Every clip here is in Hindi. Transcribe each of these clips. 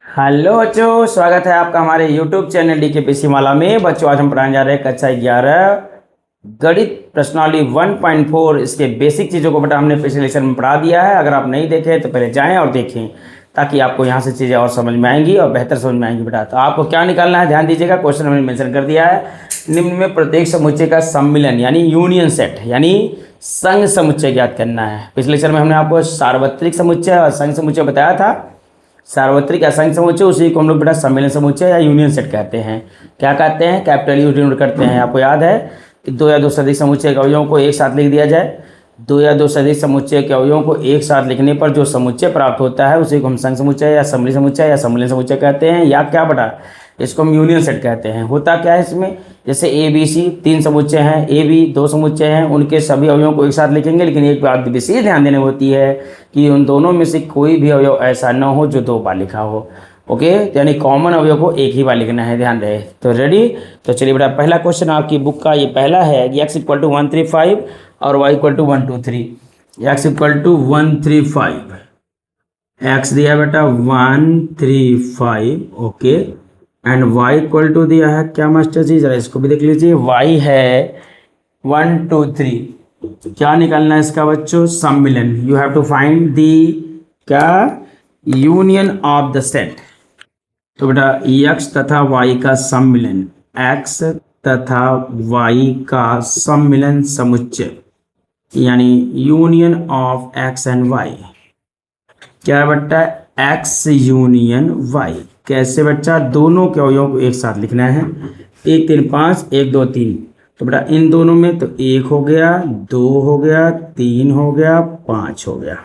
हेलो बच्चों, स्वागत है आपका हमारे YouTube चैनल डी के पीसी माला में। बच्चों, आज हम पढ़ाने जा रहे हैं कक्षा 11 गणित प्रश्नावली 1.4। इसके बेसिक चीज़ों को बेटा हमने पिछले लेक्चर में पढ़ा दिया है। अगर आप नहीं देखे तो पहले जाएं और देखें, ताकि आपको यहाँ से चीज़ें और समझ में आएंगी और बेहतर समझ में आएंगी बेटा। तो आपको क्या निकालना है, ध्यान दीजिएगा। क्वेश्चन हमने मेंशन कर दिया है। निम्न में प्रत्येक समुच्चय का सम्मिलन यानी यूनियन सेट यानी संघ समुच्चय ज्ञात करना है। पिछले लेक्चर में हमने आपको सार्वत्रिक समुच्चय और संघ समुच्चय बताया था। सार्वत्रिक असंख्य समुच्चय उसी को हम लोग बेटा सम्मिलन समुच्चय या यूनियन सेट कहते हैं। क्या कहते हैं? कैपिटल यू डिनोट करते हैं। आपको याद है कि दो या दो से अधिक समुच्चय के अवयवों को एक साथ लिख दिया जाए। दो या दो से अधिक समुच्चय के अवयवों को एक साथ लिखने पर जो समुच्चय प्राप्त होता है उसी को हम संघ समुच्चय या सम्मिलित समुच्चय या सम्मिलन समुच्चय कहते हैं। या क्या बेटा, इसको हम यूनियन सेट कहते हैं। होता क्या है इसमें, जैसे ए बी सी तीन समुच्चय हैं, ए बी दो समुच्चय हैं, उनके सभी अवयवों को एक साथ लिखेंगे। लेकिन एक बात विशेष ध्यान देने होती है कि उन दोनों में से कोई भी अवयव ऐसा न हो जो दो बार लिखा हो। ओके, यानी कॉमन अवयव को एक ही बार लिखना है, ध्यान रहे। तो रेडी? तो चलिए बेटा, पहला क्वेश्चन आपकी बुक का ये पहला है कि x इक्वल टू 135 और y equal to 123। x equal to 135, x दिया बेटा 135, okay. And y equal to दिया है क्या मास्टर जी, जरा इसको भी देख लीजिए। y है 123। क्या निकालना है इसका बच्चों? सम्मिलन। You have to find the क्या, यूनियन ऑफ द सेट। तो बेटा x तथा y का सम्मिलन, x तथा y का सम्मिलन समुच्चय यानी union of x and y। क्या बेटा? x union y। कैसे बच्चा? दोनों के अवयवों को एक साथ लिखना है। 1 3 5, 1 2 3। तो बेटा इन दोनों में तो 1 हो गया, 2 हो गया, 3 हो गया, 5 हो गया।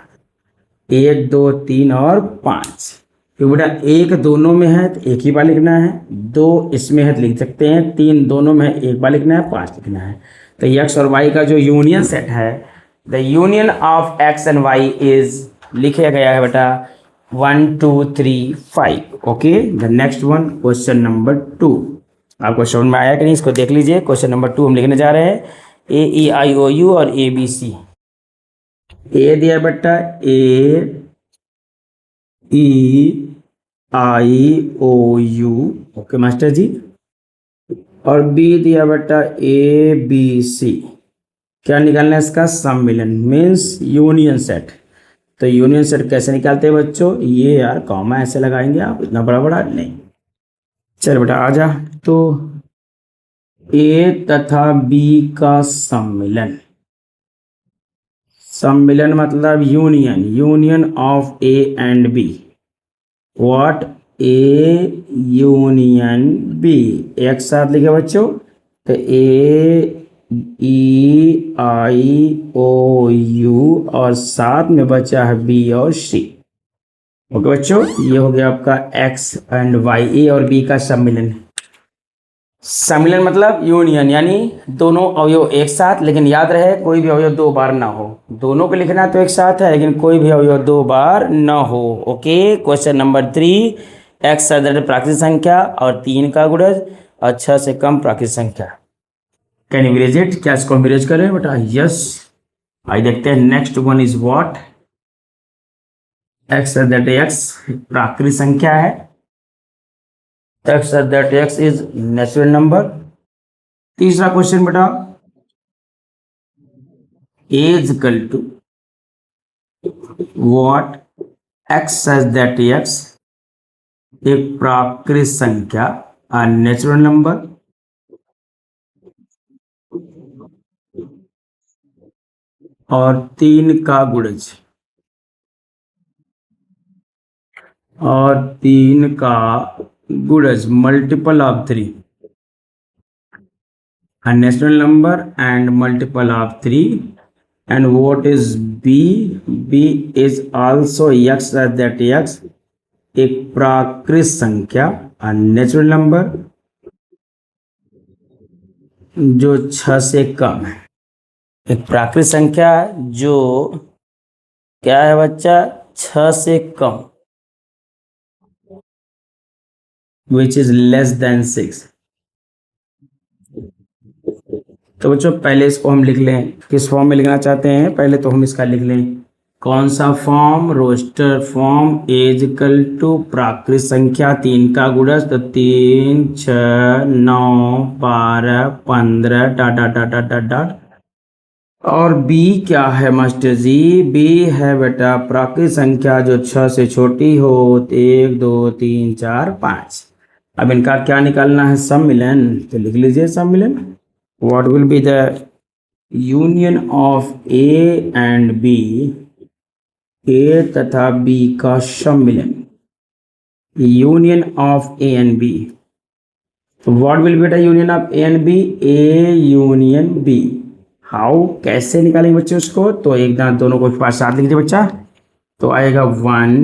1 2 3 और 5। तो बेटा 1 दोनों में है तो एक ही बार लिखना है, 2 इसमें है तो लिख सकते हैं, 3 दोनों में है एक बार लिखना है, 5 लिखना है। तो x और y का जो यूनियन सेट है, the union of x and y is, लिखा गया है बेटा 1 2 3 5। Okay, the next one, question number 2। आपको समझ में आया कि नहीं, इसको देख लीजिए। क्वेश्चन नंबर 2 हम लिखने जा रहे हैं। ए ई आई ओ यू और ए बी सी। ए दिया बेटा ए ई आई ओ यू, ओके मास्टर जी। और बी दिया बेटा ए बी सी। क्या निकालना है इसका? सम्मिलन मीन्स यूनियन सेट। तो यूनियन सेट कैसे निकालते हैं बच्चों? ये यार कॉमा ऐसे लगाएंगे आप, इतना बड़ा बड़ा नहीं। चल बेटा आ जा। तो ए तथा बी का सम्मिलन, सम्मिलन मतलब union, union of A and B. What? A union B. एक साथ लिखे बच्चों, तो ए ई आई ओ यू और साथ में बचा है बी और सी। ओके बच्चों, ये हो गया आपका एक्स एंड वाई, ए और बी का सम्मिलन। सम्मिलन मतलब यूनियन यानी दोनों अवयव एक साथ, लेकिन याद रहे कोई भी अवयव दो बार ना हो। दोनों को लिखना तो एक साथ है, लेकिन कोई भी अवयव दो बार ना हो। Okay, question number 3। एक्स प्राकृतिक संख्या और 3 का गुणज और 6 से कम प्राकृतिक संख्या। Can you verify it? क्या इसको विरेज करें बेटा? यस। आइए देखते हैं next one is what. X प्राकृतिक संख्या है। x is natural number. तीसरा क्वेश्चन बेटा, is equal to what, x एक प्राकृतिक संख्या नेचुरल नंबर और 3 का गुणज और 3 का गुणज multiple of 3, a natural number and multiple of 3. And what is b? b is also x एक प्राकृतिक संख्या a natural number जो 6 से कम है। एक प्राकृतिक संख्या जो क्या है बच्चा? 6 से कम, which is less than 6। तो बच्चों पहले इसको हम लिख लें। किस फॉर्म में लिखना चाहते हैं? पहले तो हम इसका लिख लें कौन सा form? Roster form as equal to प्राकृत संख्या 3 का गुणज, तो 3 6 9 12 15 dot dot dot dot dot dot. और बी क्या है मास्टर जी? बी है बेटा प्राकृत संख्या जो 6 से छोटी हो, 1 2 3 4 5। अब इनका क्या निकालना है? सम्मिलन। तो लिख लीजिए सम्मिलन। What will be the union of A and B? A तथा बी का सम्मिलन, union of A and B. तो what will be the union of A and B? A union B. How, कैसे निकालेंगे बच्चे उसको? तो एक दांत दोनों को पास साथ लिख दीजिए बच्चा। तो आएगा 1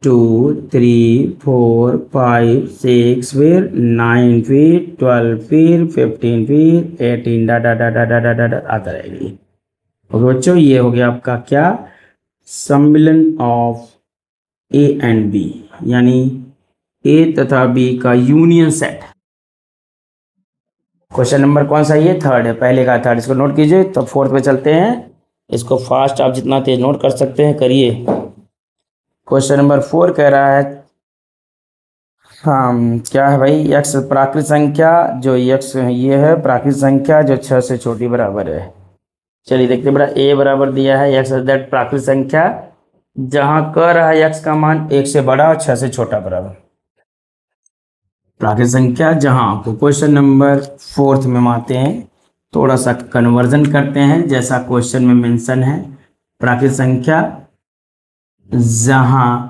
2 3 4 5 6 फिर 9 फिर 12 फिर 15 फिर 18 डा डा डा डा डा डा डा डा आता रहेगी। ओके बच्चों, ये हो गया आपका क्या? सम्मिलन ऑफ ए एंड बी, यानी ए तथा बी का यूनियन सेट। क्वेश्चन नंबर कौन सा? ये थर्ड है, पहले का थर्ड, इसको नोट कीजिए। तो फोर्थ पे चलते हैं। इसको फास्ट आप जितना तेज नोट कर सकते हैं करिए। क्वेश्चन नंबर 4 कह रहा है, हाँ क्या है भाई? यक्स प्राकृत संख्या जो यक्स ये है प्राकृत संख्या जो 6 से छोटी बराबर है। चलिए देखते हैं बेटा, ए बराबर दिया है यक्स दैट प्राकृत संख्या जहां क रहा है यक्स का मान 1 से बड़ा और 6 से छोटा बराबर। प्राकृत संख्या जहां को क्वेश्चन नंबर 4 में हम आते हैं, थोड़ा सा कन्वर्जन करते हैं जैसा क्वेश्चन में मेंशन है। प्राकृत संख्या जहां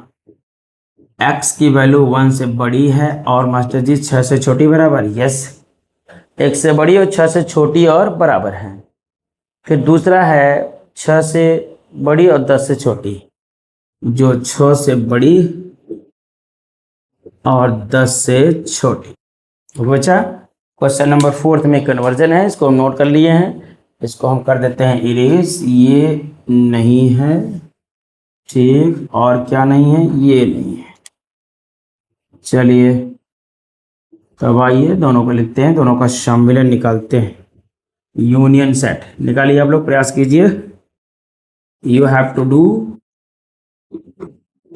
x की वैल्यू 1 से बड़ी है और मास्टर जी 6 से छोटी बराबर। यस, 1 से बड़ी और 6 से छोटी और बराबर है। फिर दूसरा है 6 से बड़ी और 10 से छोटी, जो 6 से बड़ी और 10 से छोटी। बच्चा क्वेश्चन नंबर 4 में कन्वर्जन है, इसको हम नोट कर लिए हैं। इसको हम कर देते हैं इरेज। ये नहीं है, ठीक, और क्या नहीं है? ये नहीं है। चलिए तब आइए दोनों को लिखते हैं, दोनों का सम्मिलन निकालते हैं। यूनियन सेट निकालिए, आप लोग प्रयास कीजिए। यू हैव टू डू,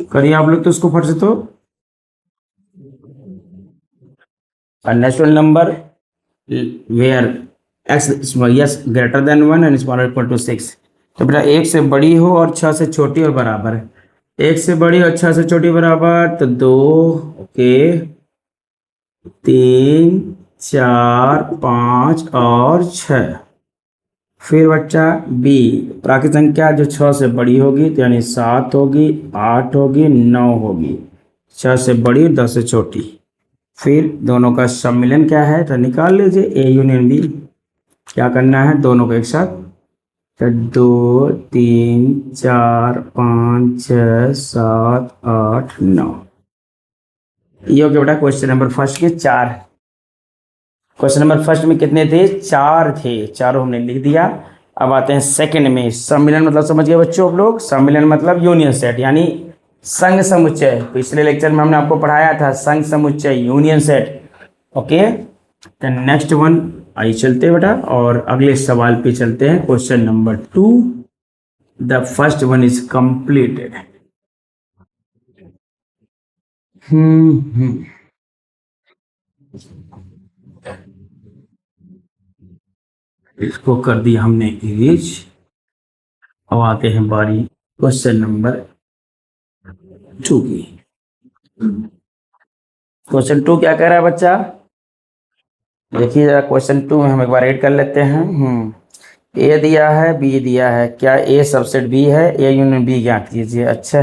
करिए आप लोग तो उसको फट से। तो natural number where x is greater than 1 and smaller equal to 6। तो बेटा 1 से बड़ी हो और 6 से छोटी और बराबर है। 1 से बड़ी और 6 से छोटी बराबर, तो 2, ओके, 3 4 5 और 6। फिर बच्चा बी प्राकृत संख्या जो 6 से बड़ी होगी, तो यानी 7 होगी, 8 होगी, 9 होगी। 6 से बड़ी 10 से छोटी। फिर दोनों का सम्मिलन क्या है? तो निकाल लीजिए ए यूनियन बी। क्या करना है? दोनों को एक साथ, तो 2 3 4 5 6 7 8 9। ये हो गया बेटा क्वेश्चन नंबर फर्स्ट के 4। क्वेश्चन नंबर फर्स्ट में कितने थे? 4 थे, चारों हमने लिख दिया। अब आते हैं सेकंड में। सम्मिलन मतलब समझ गए बच्चों आप लोग? सम्मिलन मतलब यूनियन सेट, यानी संघ समुच्चय। पिछले लेक्चर में हमने आपको पढ़ाया था संघ समुच्चय, यूनियन सेट। ओके, तो नेक्स्ट वन आइए चलते हैं बेटा और अगले सवाल पे चलते हैं। Question number 2, the first one is completed. इसको कर दिया हमने इरेज। अब आते हैं बारी क्वेश्चन नंबर 2 की। क्वेश्चन 2 क्या कह रहा है बच्चा? देखिए जरा क्वेश्चन 2 में हम एक बार ऐड कर लेते हैं। ए दिया है, बी दिया है, क्या ए सबसेट बी है? ए यूनियन बी ज्ञात कीजिए। अच्छा,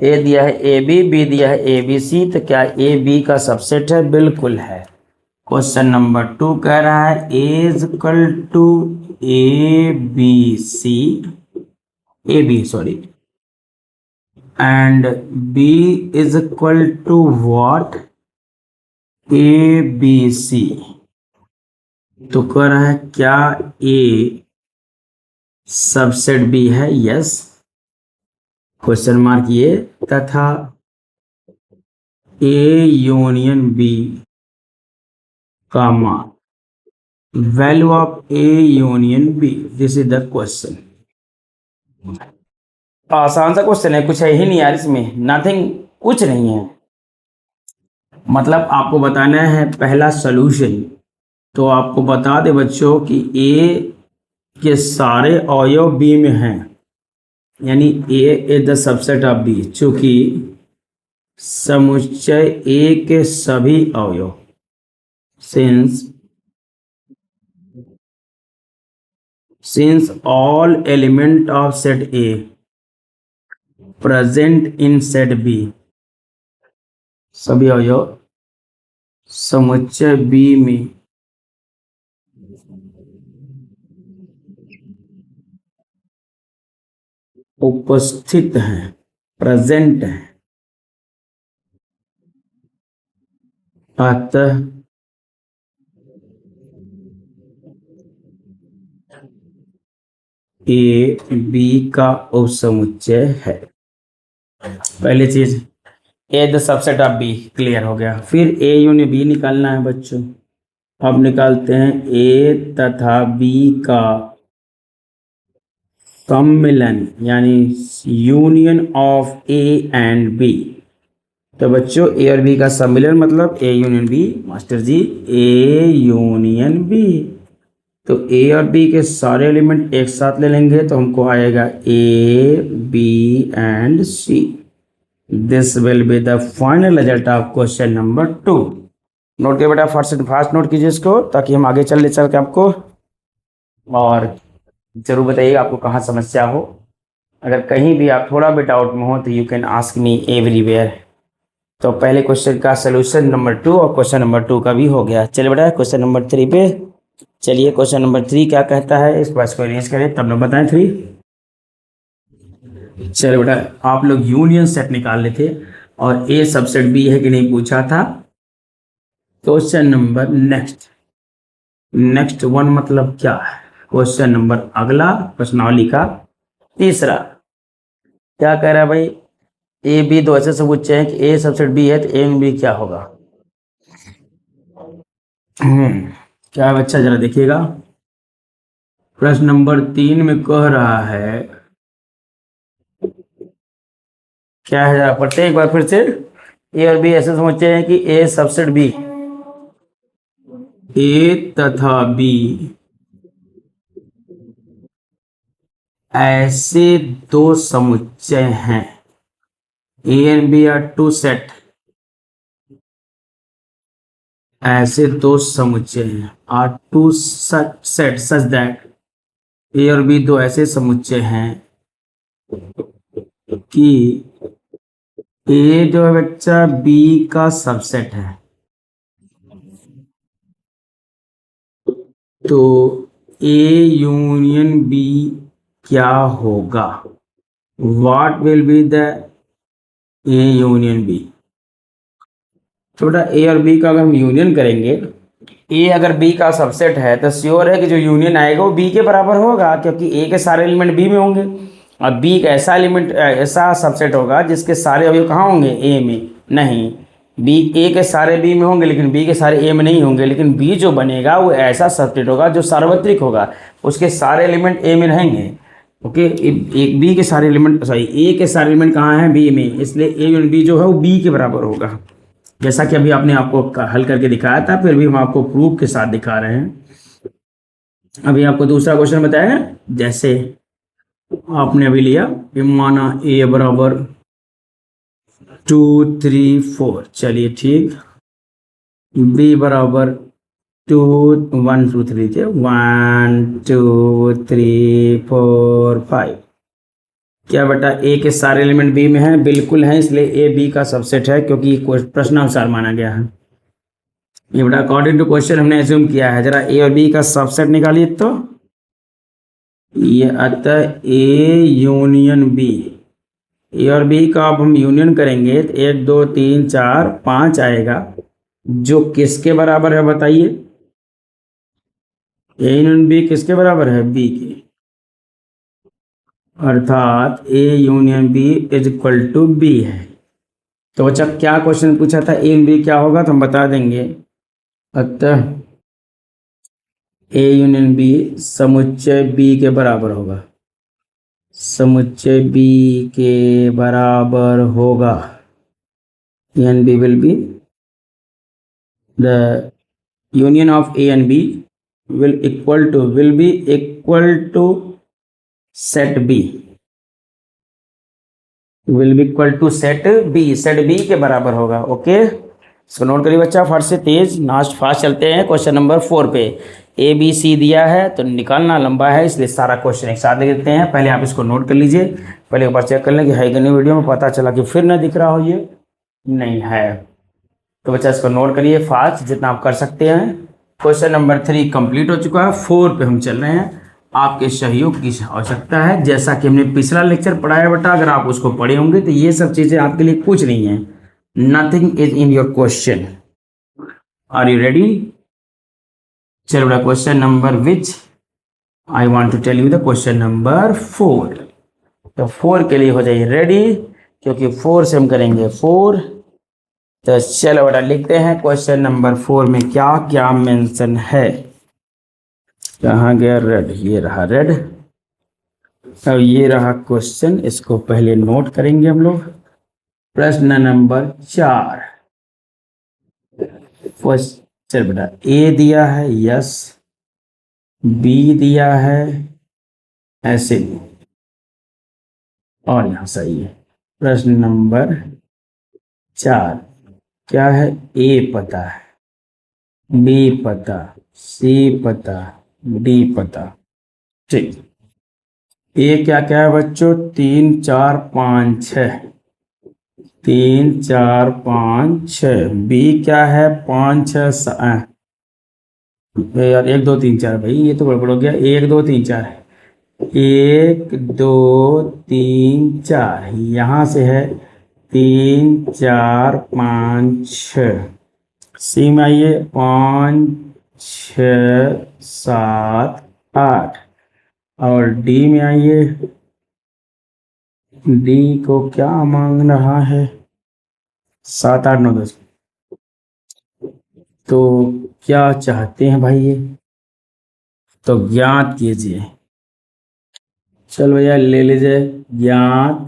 ए दिया है ए बी, बी दिया है ए बी सी, तो क्या ए बी का सबसेट है? बिल्कुल है। क्वेश्चन नंबर 2 कह रहा है A is equal to A B C, A B sorry, and B is equal to what? A B C. तो कह रहा है क्या ए सबसेट बी है? यस, क्वेश्चन मार्क ये, तथा ए यूनियन बी का मान, value of A union B, this is the question. आसान सा क्वेश्चन है, कुछ है ही नहीं यार इसमें, नथिंग, कुछ नहीं है। मतलब आपको बताना है पहला सोल्यूशन, तो आपको बता दे बच्चों कि ए के सारे अवयव बी में हैं, यानी A is the subset of B, चूंकि समुच्चय ए के सभी अवयव, since all element of set A present in set B, सभी अवयव समुच्चय बी में उपस्थित हैं, प्रेजेंट हैं, अतः ए बी का उपसमुच्चय है। पहली चीज A the subset of B, clear हो गया। फिर ए यूनियन बी निकालना है बच्चों। अब निकालते हैं ए तथा बी का सम्मिलन, यानी union of A and B. तो बच्चों ए और बी का सम्मिलन मतलब A union B, master ji A union B. तो ए और बी के सारे एलिमेंट एक साथ ले लेंगे तो हमको आएगा A B and C. This will be the final result of question number 2। Note किया बेटा, फास्ट नोट कीजिए इसको, ताकि हम आगे चल के आपको, और जरूर बताइएगा आपको कहाँ समस्या हो। अगर कहीं भी आप थोड़ा भी डाउट में हो तो you can ask me everywhere. तो पहले क्वेश्चन का सोल्यूशन नंबर 2 और क्वेश्चन नंबर 2 का भी हो गया। चलिए बेटा क्वेश्चन नंबर 3 पे चलिए। क्वेश्चन नंबर 3 क्या कहता है, इस बात को अरेंज करें तब न बताएं 3। चलिए बेटा, आप लोग यूनियन सेट निकाल लेते और ए सबसेट बी है कि नहीं पूछा था। क्वेश्चन नंबर नेक्स्ट वन मतलब क्या है, क्वेश्चन नंबर अगला प्रश्नावली का तीसरा क्या कह रहा है भाई, ए बी दो ऐसे समुच्चय हैं कि ए सबसेट बी है तो ए में बी क्या होगा। क्या है बच्चा, जरा देखिएगा। प्रश्न नंबर 3 में कह रहा है, क्या है जरा पढ़ते एक बार फिर से। ए और बी ऐसे समुच्चय हैं कि ए सबसेट बी, ए तथा बी ऐसे दो समुच्चय हैं, A and B are two set, ऐसे दो समुच्चय हैं, are two set such that, A और बी दो ऐसे समुच्चय हैं कि ए जो है बच्चा बी का सबसेट है। तो ए यूनियन बी क्या होगा, what will be the A union B. तो बेटा ए और बी का अगर हम यूनियन करेंगे, ए अगर बी का सबसेट है तो श्योर है कि जो यूनियन आएगा वो बी के बराबर होगा, क्योंकि ए के सारे एलिमेंट बी में होंगे और बी का ऐसा एलिमेंट ऐसा सबसेट होगा जिसके सारे अवयव कहाँ होंगे, ए में नहीं। बी ए के सारे बी में होंगे लेकिन बी के सारे ए में नहीं होंगे, लेकिन बी जो बनेगा वो ऐसा सबसेट होगा जो सार्वत्रिक होगा, उसके सारे एलिमेंट ए में रहेंगे। ओके, एक बी के सारे एलिमेंट सॉरी ए के सारे एलिमेंट कहाँ हैं, बी में, इसलिए ए यूनियन बी जो है वो बी के बराबर होगा। जैसा कि अभी आपने आपको हल करके दिखाया था, फिर भी हम आपको प्रूफ के साथ दिखा रहे हैं। अभी आपको दूसरा क्वेश्चन बताया, जैसे आपने अभी लिया माना ए बराबर 2 3 4, चलिए ठीक, बी बराबर 2 1 2 3 थे 1 2 3 4 5। क्या बेटा ए के सारे एलिमेंट बी में हैं, बिल्कुल हैं, इसलिए ए बी का सबसेट है, क्योंकि प्रश्नानुसार माना गया है। ये बेटा अकॉर्डिंग टू क्वेश्चन हमने एज्यूम किया है। जरा ए और बी का सबसेट निकालिए तो ये अतः ए यूनियन बी, ए और बी का अब हम यूनियन करेंगे तो 1 2 3 4 5 आएगा, जो किसके बराबर है बताइए, ए यूनियन बी किसके बराबर है, बी के, अर्थात A union B is equal to B है। तो बच्चा क्या क्वेश्चन पूछा था, ए यूनियन बी क्या होगा, तो हम बता देंगे, अतः ए यूनियन बी समुच्चय बी के बराबर होगा। समुच्चय बी के बराबर होगा, and B will be the union of A and B will be equal to set b will be equal to set b के बराबर होगा। ओके, इसको नोट करिए बच्चा, फट से तेज नास्ट फास्ट चलते हैं। क्वेश्चन नंबर 4 पे ए बी सी दिया है तो निकालना लंबा है, इसलिए सारा क्वेश्चन एक साथ लिख देते हैं। पहले आप इसको नोट कर लीजिए, पहले एक बार चेक कर लें कि है कि नहीं। वीडियो में पता चला कि फिर ना दिख रहा हो, ये नहीं है तो बच्चा इसको नोट करिए फास्ट जितना आप कर सकते हैं। क्वेश्चन नंबर 3 कंप्लीट हो चुका है, 4 पे हम चल रहे हैं। आपके सहयोग की आवश्यकता है, जैसा कि हमने पिछला लेक्चर पढ़ाया बेटा, अगर आप उसको पढ़े होंगे तो ये सब चीज़ें आपके लिए कुछ नहीं है। Nothing is in your question. Are you ready? चलो बेटा, question number which I want to tell you the question number 4। तो 4 के लिए हो जाइए रेडी, क्योंकि 4 से हम करेंगे 4। तो चलो बेटा लिखते हैं क्वेश्चन नंबर 4 में क्या क्या मेंशन है। कहाँ गया रेड? ये रहा रेड। अब ये रहा क्वेश्चन, इसको पहले नोट करेंगे हम लोग। प्रश्न नंबर 4 फर्स्ट, चल बेटा, ए दिया है यस, बी दिया है ऐसे और यहाँ सही है। प्रश्न नंबर 4 क्या है? ए पता है, बी पता, सी पता, डी पता। ठीक, ए क्या क्या है बच्चों? 3 4 5 6, 3 4 5 6। बी क्या है? 5 6 7 यार 1 2 3 4, भाई ये तो गड़बड़ हो गया। 1 2 3 4, 1 2 3 4, यहाँ से है 3 4 5 6। सी में आइए 5 6 7 8, और डी में आइए, डी को क्या मांग रहा है? 7 8 9 10। तो क्या चाहते हैं भाई ये? तो ज्ञात कीजिए। चलो भैया ले लीजिए, ज्ञात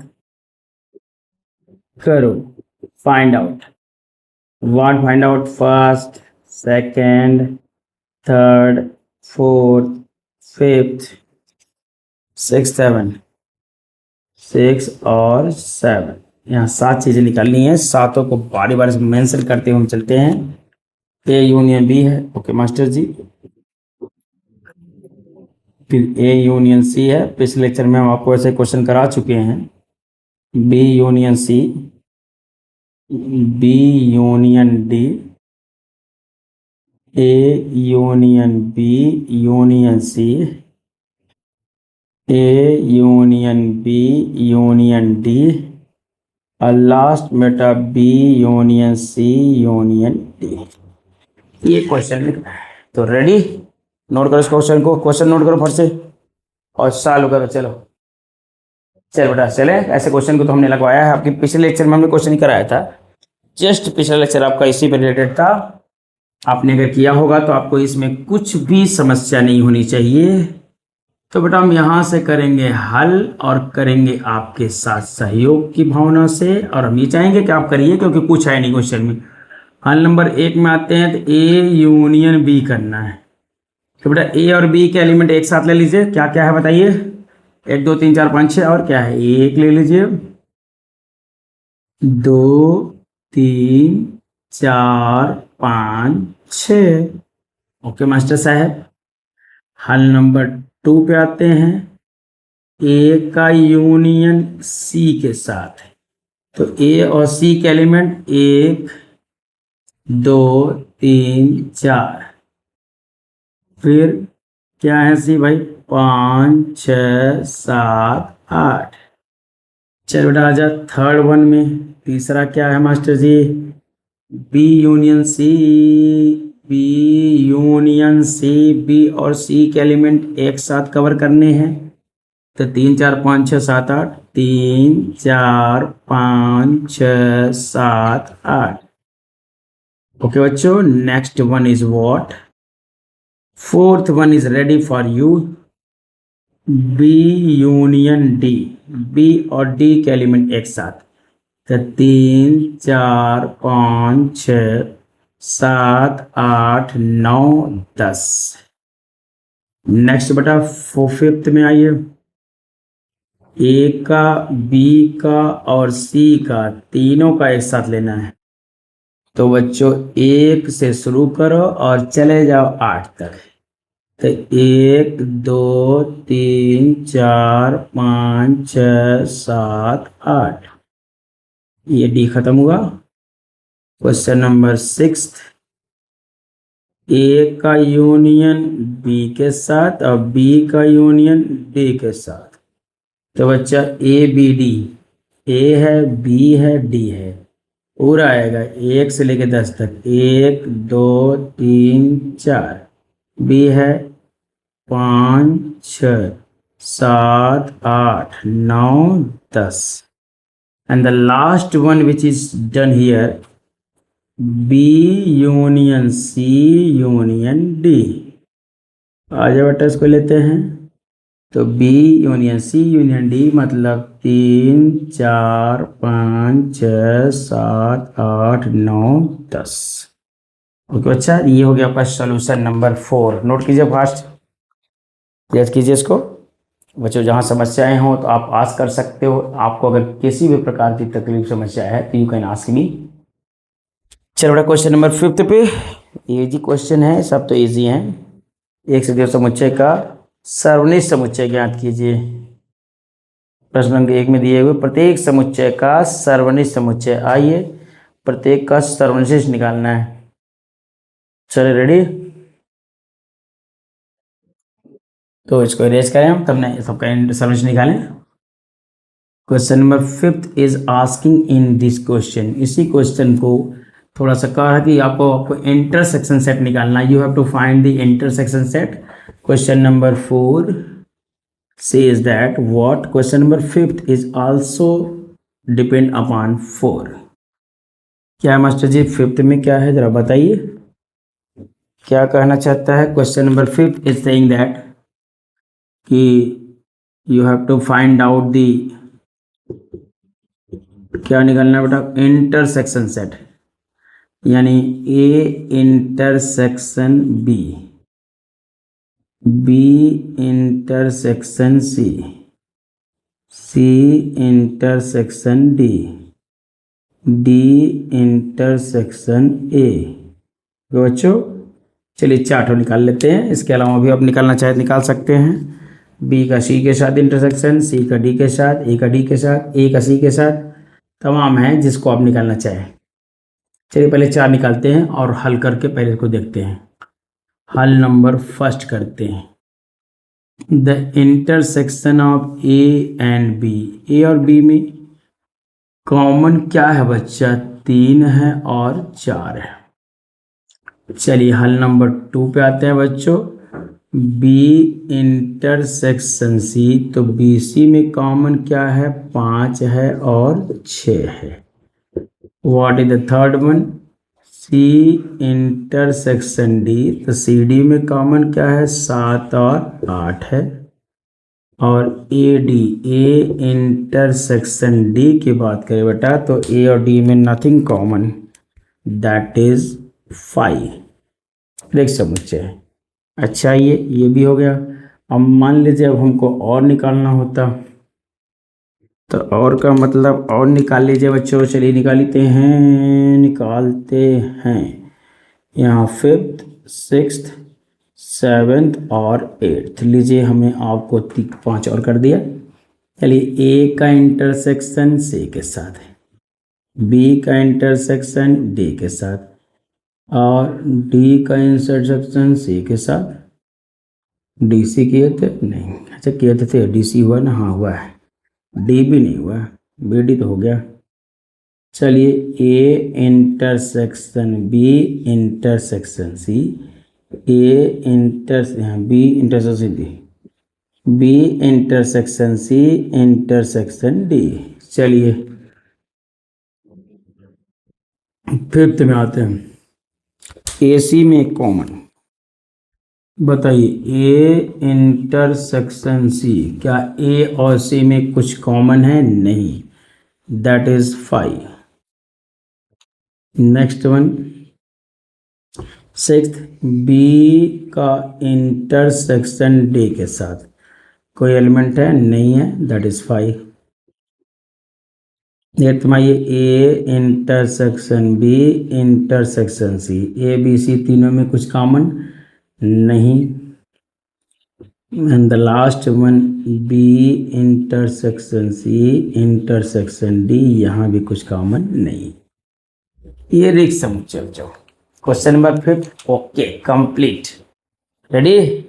करो, find out. What find out? First, second, third, fourth, fifth, 6 7, 6 और 7, यहाँ 7 चीज़ें निकालनी है। सातों को बारी बारी से मेंशन करते हुए हम चलते हैं। ए यूनियन बी है, ओके मास्टर जी। फिर ए यूनियन सी है, पिछले लेक्चर में हम आपको ऐसे क्वेश्चन करा चुके हैं। B union C, B union D, A union B union C, A union B union D, और लास्ट बेटा B union C union D. ये क्वेश्चन लिखना है। तो रेडी, नोट करो इस क्वेश्चन को, क्वेश्चन नोट करो फट से और चालू करो। चलो बेटा चले, ऐसे क्वेश्चन को तो हमने लगवाया है। आपके पिछले लेक्चर में हमने क्वेश्चन कराया था, जस्ट पिछला लेक्चर आपका इसी पर रिलेटेड था। आपने अगर किया होगा तो आपको इसमें कुछ भी समस्या नहीं होनी चाहिए। तो बेटा हम यहाँ से करेंगे हल और करेंगे आपके साथ सहयोग की भावना से, और हम ये चाहेंगे कि आप करिए क्योंकि कुछ है नहीं क्वेश्चन में। हल नंबर 1 में आते हैं तो ए यूनियन बी करना है। तो बेटा ए और बी के एलिमेंट एक साथ ले लीजिए। क्या क्या है बताइए? 1 2 3 4 5 6, और क्या है? 1 ले लीजिए, 2 3 4 5 6। ओके मास्टर साहब। हल नंबर 2 पे आते हैं, ए का यूनियन सी के साथ है। तो ए और सी के एलिमेंट 1 2 3 4। फिर क्या है सी भाई? 5 6 7 8। चलो बेटा आजा थर्ड वन में। तीसरा क्या है master ji? B union C, B union C, B और सी के एलिमेंट एक साथ कवर करने हैं। तो 3 4 5 6 7 8, 3 4 5 6 7 8। ओके बच्चों, next one is what? Fourth one is ready for you. B union D, B और डी के एलिमेंट एक साथ, तो 3 4 5 6 7 8 9 10। नेक्स्ट बेटा फिफ्थ में आइए, ए का, बी का और सी का तीनों का एक साथ लेना है। तो बच्चों 1 से शुरू करो और चले जाओ 8 तक। तो 1 2 3 4 5 6 7 8, ये डी खत्म हुआ। क्वेश्चन नंबर 6, ए का यूनियन बी के साथ और बी का यूनियन डी के साथ। तो बच्चा ए बी डी, ए है, बी है, डी है, पूरा आएगा 1 से लेके 10 तक। 1 2 3 4, बी है 5 6 7 8 9 10, and the last one which is done here, B union C union D। आ जाओ बेटा इसको लेते हैं। तो B union C union D मतलब 3 4 5 6 7 8 9 10। ओके अच्छा, ये हो गया आपका सोल्यूशन नंबर 4। नोट कीजिए फास्ट, याद कीजिए इसको। बच्चों जहाँ समस्याएं हो तो आप आस्क कर सकते हो। आपको अगर किसी भी प्रकार की तकलीफ समस्या है तो यू कैन आस्क मी। चलो बेटा क्वेश्चन नंबर 5 पे, इजी क्वेश्चन है, सब तो इजी हैं। एक से 2 समुच्चय का सर्वनिष्ठ समुच्चय ज्ञात कीजिए। प्रश्न अंक 1 में दिए हुए प्रत्येक समुच्चय का सर्वनिष्ठ समुच्चय, आइए प्रत्येक का सर्वनिष्ठ निकालना है। चलो रेडी, तो इसको इरेज करें हम, तब नहीं सबका सर्वनिष्ठ निकालें। Question number 5 is asking in this question, इसी क्वेश्चन को थोड़ा सा कहा है कि आपको इंटरसेक्शन सेट निकालना है। You have to find the intersection set. Question number 4 says that what, question number 5 is also depend upon 4। क्या मास्टर जी 5th में क्या है जरा बताइए, क्या कहना चाहता है। Question number 5 is saying that कि you have to find out the, क्या निकालना है बेटा, इंटरसेक्शन सेट, यानी A intersection B, B intersection C, C intersection D, D intersection A. बच्चों चलिए चार्ट निकाल लेते हैं, इसके अलावा भी आप निकालना चाहे निकाल सकते हैं। बी का सी के साथ इंटरसेक्शन, सी का डी के साथ, ए का डी के साथ, ए का सी के साथ, तमाम है जिसको आप निकालना चाहें। चलिए पहले 4 निकालते हैं और हल करके पहले इसको देखते हैं। हल नंबर फर्स्ट करते हैं। The intersection of A and B, A और बी में कॉमन क्या है बच्चा, 3 है और 4 है। चलिए हल नंबर 2 पे आते हैं बच्चों। बी इंटरसेक्शन सी, तो बी सी में कॉमन क्या है, 5 है और 6 है। What is the third one, C intersection D, तो सी डी में कॉमन क्या है, 7 और 8 है। और A D, A intersection D की बात करें बेटा तो ए और डी में नथिंग कॉमन, दैट इज 5 समुच्चय। अच्छा ये भी हो गया। अब मान लीजिए अब हमको और निकालना होता, तो और का मतलब और निकाल लीजिए बच्चों। चलिए निकालते हैं यहाँ 5th 6th 7th और 8th लीजिए, हमें आपको 5 और कर दिया। चलिए ए का इंटरसेक्शन सी के साथ है, बी का इंटरसेक्शन डी के साथ, और डी का इंटरसेक्शन सी के साथ। डी सी किए थे नहीं, अच्छा किए थे, डी सी हुआ ना, हाँ हुआ है। डी भी नहीं हुआ, बी डी तो हो गया। चलिए A intersection B intersection C, A inter B intersection D, B intersection C intersection D. चलिए 5th में आते हैं। ए सी में कॉमन, बताइए ए इंटरसेक्शन सी, क्या ए और सी में कुछ कॉमन है? नहीं, that is 5। Next one, sixth, B का इंटरसेक्शन डी के साथ कोई एलिमेंट है? नहीं है, दैट इज 5। ये तुम्हारी A intersection B intersection C, A B C तीनों में कुछ कॉमन नहीं। And the last one, B intersection C intersection D, यहाँ भी कुछ कॉमन नहीं। ये रिक्स समझ जाओ। Question number 5 okay complete, ready.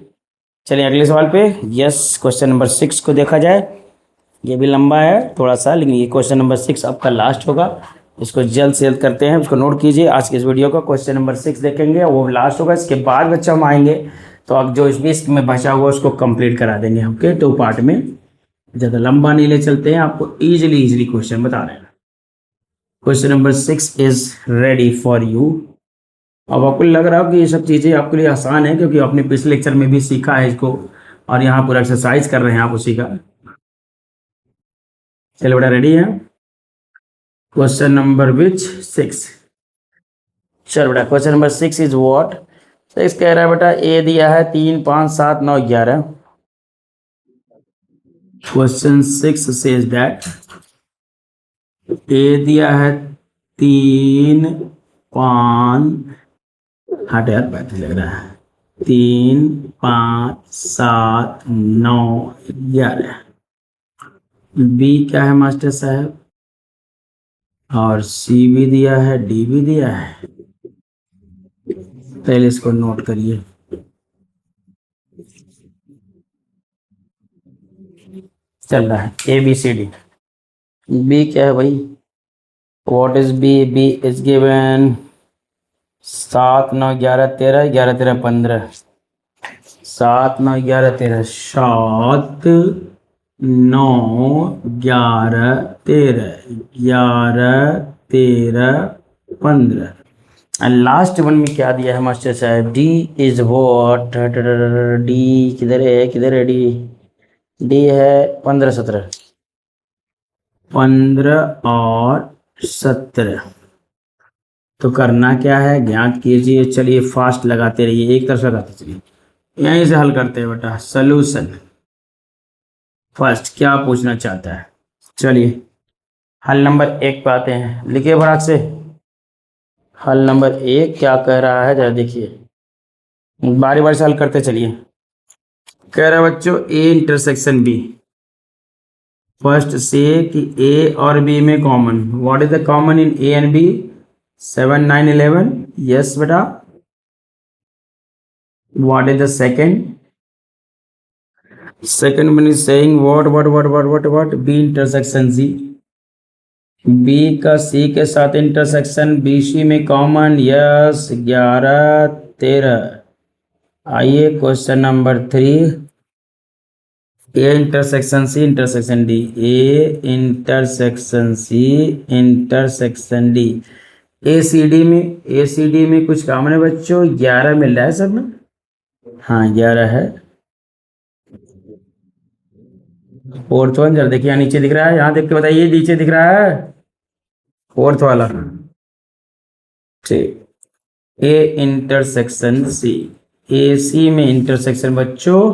चलिए अगले सवाल पे। यस, क्वेश्चन नंबर 6 को देखा जाए। ये भी लंबा है थोड़ा सा, लेकिन ये क्वेश्चन नंबर 6 आपका लास्ट होगा। इसको जल्द से जल्द करते हैं, उसको नोट कीजिए। आज के इस वीडियो का क्वेश्चन नंबर 6 देखेंगे, वो लास्ट होगा। इसके बाद बच्चा हम आएंगे तो अब जो इस बीच में बचा हुआ उसको कंप्लीट करा देंगे। ओके, 2 पार्ट में, ज़्यादा लंबा नहीं ले चलते हैं, आपको इजीली क्वेश्चन बता रहे हैं। Question number 6 is ready for you. अब आपको लग रहा हो कि ये सब चीज़ें आपके लिए आसान है, क्योंकि आपने पिछले लेक्चर में भी सीखा है इसको, और यहाँ पूरा एक्सरसाइज कर रहे हैं आप उसी का। चलो बेटा, रेडी है? क्वेश्चन नंबर विच 6? चलो बेटा, क्वेश्चन नंबर 6 इज व्हाट? 6 कह रहा है बेटा, ए दिया है 3 5 7 9 11। क्वेश्चन 6 सेज दैट ए दिया है 3 5, हट यार बैठ लग रहा है, 3 5 7 9 11। बी क्या है मास्टर साहब? और सी भी दिया है, डी भी दिया है। पहले इसको नोट करिए। चल रहा है A B C D. B क्या है भाई? What is B? B is given 7 9 11 13, 11 13 15, 7 9 11 13, 7 9 11 13, 11 13 15। And last one में क्या दिया है मास्टर साहब? D is what? डी किधर है, किधर है डी? डी है 15 17, 15 और 17। तो करना क्या है, ज्ञात कीजिए। चलिए फास्ट लगाते रहिए, एक तरफ लगाते चलिए। यहीं से हल करते हैं बेटा। सॉल्यूशन फर्स्ट क्या पूछना चाहता है? चलिए हल नंबर 1 पे आते हैं, लिखिए फटाक से। हल नंबर 1 क्या कह रहा है, जरा देखिए, बारी बारी से हल करते चलिए। कह रहा है बच्चों ए इंटरसेक्शन बी। फर्स्ट से कि ए और बी में common, what is the common in A and B? 7 9 11। Yes बेटा। What is the second? Second one is saying what B intersection C. B का सी के साथ इंटरसेक्शन, बी सी में कॉमन, यस 11 13। आइए question number 3, A intersection C intersection D. A intersection C intersection D. A C D में कुछ कॉमन है बच्चों, 11 मिल रहा है सब में। हाँ 11 है। फोर्थ वन जरा देखिए, यहाँ नीचे दिख रहा है, यहाँ देख के बताइए, नीचे दिख रहा है फोर्थ वाला। ठीक, ए इंटरसेक्शन सी। ए सी में इंटरसेक्शन बच्चों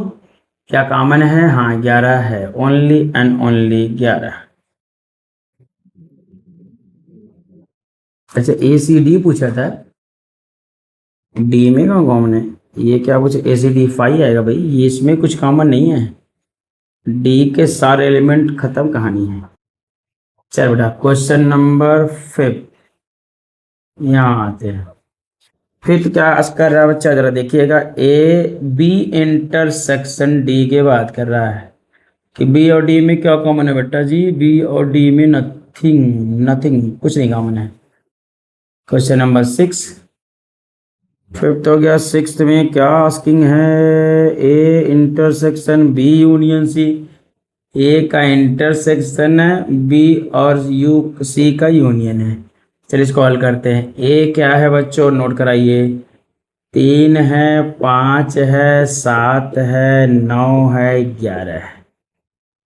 क्या कॉमन है? हाँ 11 है, ओनली एंड ओनली 11। अच्छा ए सी डी पूछा था, डी में कहाँ कॉमन है? ये क्या पूछे? ए सी डी 5 आएगा भाई, ये इसमें कुछ कॉमन नहीं है। डी के सारे एलिमेंट खत्म, कहानी है। चल बेटा क्वेश्चन नंबर 5 यहाँ आते हैं। फिफ्थ क्या कर रहा है बच्चा, जरा देखिएगा। ए बी इंटरसेक्शन डी के बात कर रहा है कि बी और डी में क्या कॉमन है बेटा जी? बी और डी में नथिंग, कुछ नहीं कॉमन है। क्वेश्चन नंबर 6, फिफ्थ हो गया। सिक्स्थ में क्या आस्किंग है? A intersection B union C. A का इंटरसेक्शन है, बी और यू सी का यूनियन है। चलिए इसको हल करते हैं। ए क्या है बच्चों, नोट कराइए। 3 है, 5 है, 7 है, 9 है, 11 है।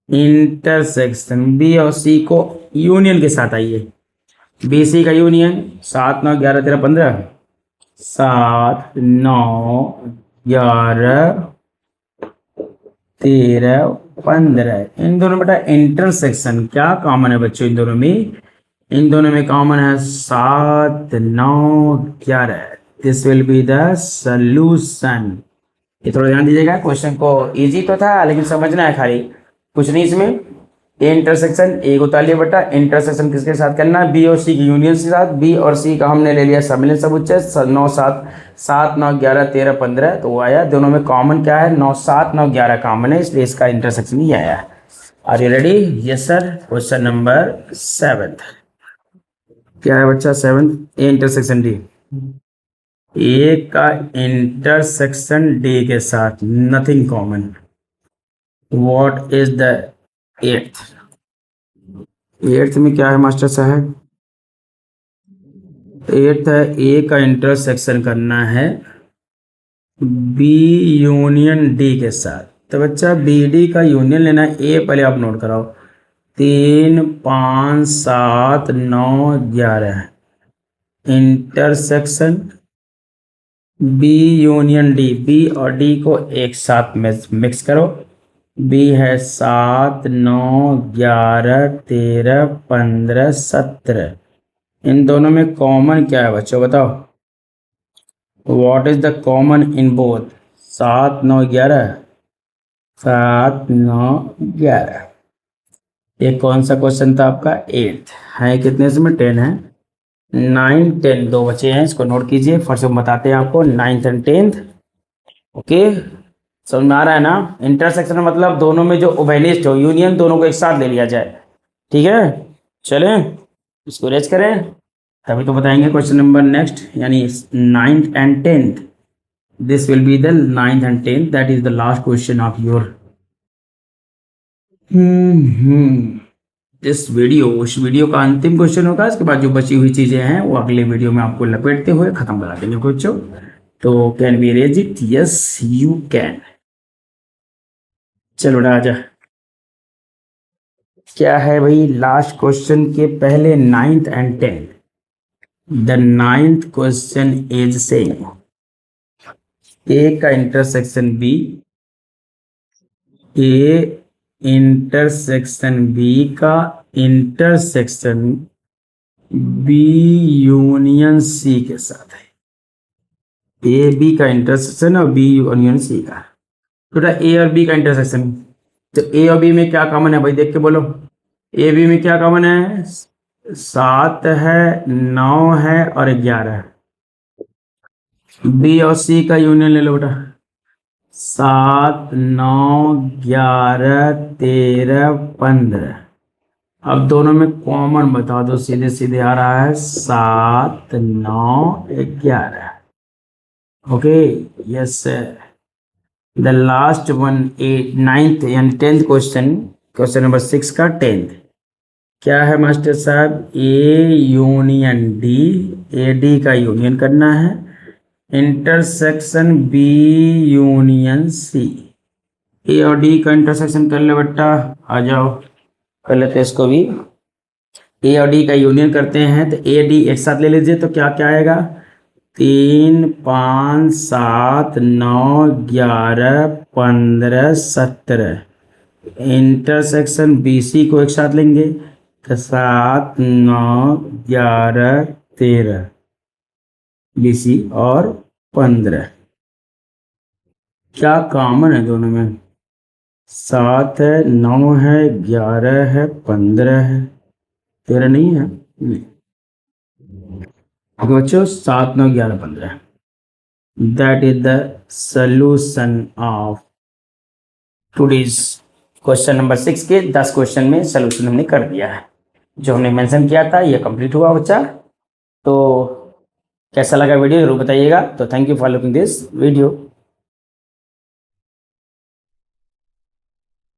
इंटरसेक्शन बी और सी को यूनियन के साथ आइए। बी सी का यूनियन 7 9 11 13 15, 7 9 11 13 15। इन दोनों बेटा इंटरसेक्शन क्या कॉमन है बच्चों? इन दोनों में कॉमन है 7 9 11। This will be the solution. ये थोड़ा ध्यान दीजिएगा, क्वेश्चन को इजी तो था लेकिन समझना है खाली, कुछ नहीं इसमें। ए इंटरसेक्शन ए को उतार लिया बेटा, इंटरसेक्शन किसके साथ करना है? बी और सी की यूनियन के साथ। बी और सी का हमने ले लिया सम्मिलन समुच्चय 9 7 7 9 11 13 15, तो वो आया। दोनों में कॉमन क्या है? 9 7 9 11 कॉमन है, इसलिए इसका इंटरसेक्शन ही आया है। Are you ready? Yes sir. Question number 7 क्या है बच्चा? 7 ए इंटरसेक्शन डी। ए का इंटरसेक्शन डी के साथ nothing common. What is the eighth? Eighth में क्या है मास्टर साहब? एट्थ है ए का इंटरसेक्शन करना है बी यूनियन डी के साथ। तो बच्चा बी डी का यूनियन लेना है। ए पहले आप नोट कराओ, 3 5 7 9 11 intersection B union D. B और डी को एक साथ में मिक्स करो। बी है 7 9 11 13 15 17। इन दोनों में कॉमन क्या है बच्चों बताओ? What is the common in both? 7 9 11, 7 9 11। ये कौन सा क्वेश्चन था आपका? 8 है। कितने इसमें? 10 है। 9 10 दो बचे हैं, इसको नोट कीजिए। फर्स्ट हम बताते हैं आपको 9th एंड 10th। ओके, समझ में आ रहा है ना? इंटरसेक्शन मतलब दोनों में जो उभयनिष्ठ हो, यूनियन, दोनों को एक साथ ले लिया जाए। ठीक है, चलें इसको रेज करें, तभी तो बताएंगे क्वेश्चन नंबर नेक्स्ट, यानी 9th and 10th। This will be the 9th and 10th, that is the last question of your इस वीडियो का अंतिम क्वेश्चन होगा। इसके बाद जो बची हुई चीजें हैं वो अगले वीडियो में आपको लपेटते हुए खत्म करा देंगे बच्चों। तो can we raise it? Yes you can. चलो राजा, क्या है भाई लास्ट क्वेश्चन के पहले 9th and 10th? The 9th question is saying A का intersection B, A intersection B का इंटरसेक्शन बी यूनियन सी के साथ है। ए बी का इंटरसेक्शन और बी यूनियन सी का। तो ए और बी का इंटरसेक्शन, तो ए और बी में क्या कॉमन है भाई? देख के बोलो, ए बी में क्या कॉमन है? 7 है, 9 है और 11 है। बी और सी का यूनियन ले लो बेटा, 7 9 11 13 15। अब दोनों में कॉमन बता दो, सीधे सीधे आ रहा है 7 9 11। Okay, yes sir. The last one 9th and 10th question, question number 6 का 10th क्या है मास्टर साहब? A union D, A D का यूनियन करना है, इंटरसेक्शन बी यूनियन सी। ए और डी का इंटरसेक्शन कर ले बेटा, आ जाओ कर लेते हैं इसको भी। ए और डी का यूनियन करते हैं तो ए डी एक साथ ले लीजिए, तो क्या क्या आएगा? 3 5 7 9 11 15 17। इंटरसेक्शन बी सी को एक साथ लेंगे तो 7 9 11 13 बी सी और 15। क्या कॉमन है दोनों में? 7 है, 9 है, 11 है, 15 है, 13 नहीं है। ओके बच्चों, 7 9 11 15, that is the solution of today's question number 6 के 10 क्वेश्चन में सॉल्यूशन हमने कर दिया है। जो हमने मेंशन किया था ये कंप्लीट हुआ बच्चा। तो कैसा लगा वीडियो जरूर बताइएगा। तो thank you for looking this video.